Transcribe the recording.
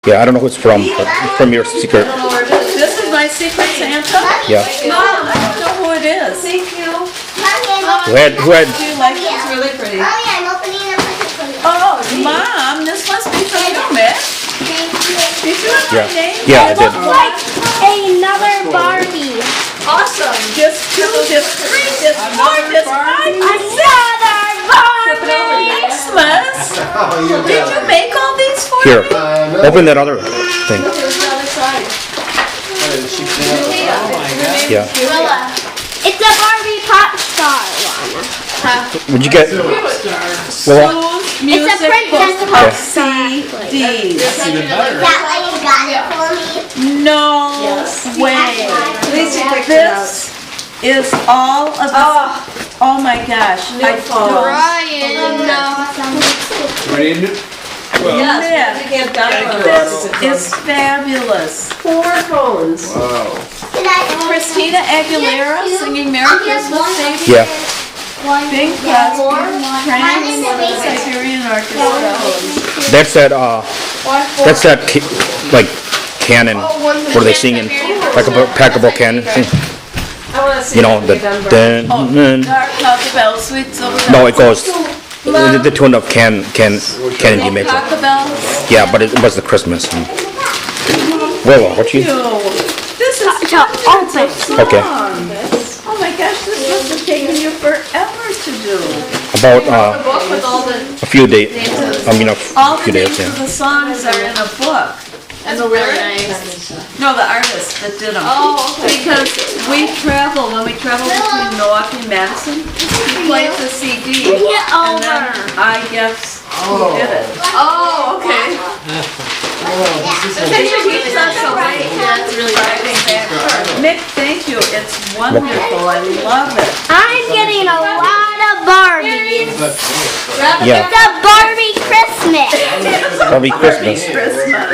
Yeah, I don't know who it's from, but it's from your secret. This is my secret Santa? Yeah. Mom, I don't know who it is. Thank you. Who had? Do you like it? It's really pretty. Oh yeah, I'm opening a present for you. Oh, Mom, this must be from you, Mitch. Thank you. Did you have my name? Yeah, I did. Like another Barbie. Awesome. Just 2, just 3, just 4, just 5, just 6. Another Barbie. Xmas. Did you make all these for Here, me? open that other thing. Here's the other side. Yeah. Willa. It's a Barbie pop star one. Would you get? Well, Smooth music princess book pop of CDs. Is that why you got it for me? No way. This is all of this. Oh my gosh. Brian, Yes, this is fabulous. 4 phones. Christina Aguilera singing Merry Christmas, baby. yeah. Bing Crosby, Trans-Siberian Orchestra. That's that. Like cannon. What are they singing? Like a packable cannon. I want to see You know the. Dark Cocklebell, Sweet Silver. No, it goes. The tune of Kennedy makes it. Cocklebells. Yeah, but it was the Christmas. Well, what you? This is open. Okay. Oh my gosh, this must have taken you forever to do. About book with all the a few days. I mean a All the few days. names of Yeah. the songs are in a book. and the lyrics. No, the artist that did them. Oh, okay. Because when we travel between Milwaukee and Madison, he plays a CD. Get And then over. I guess he did it. Oh, okay. It keeps us awake. That's really exciting. Nick, thank you. It's wonderful. I love it. I'm getting a lot of Barbies. Yeah. It's a Barbie Christmas. Probably Christmas. Christmas.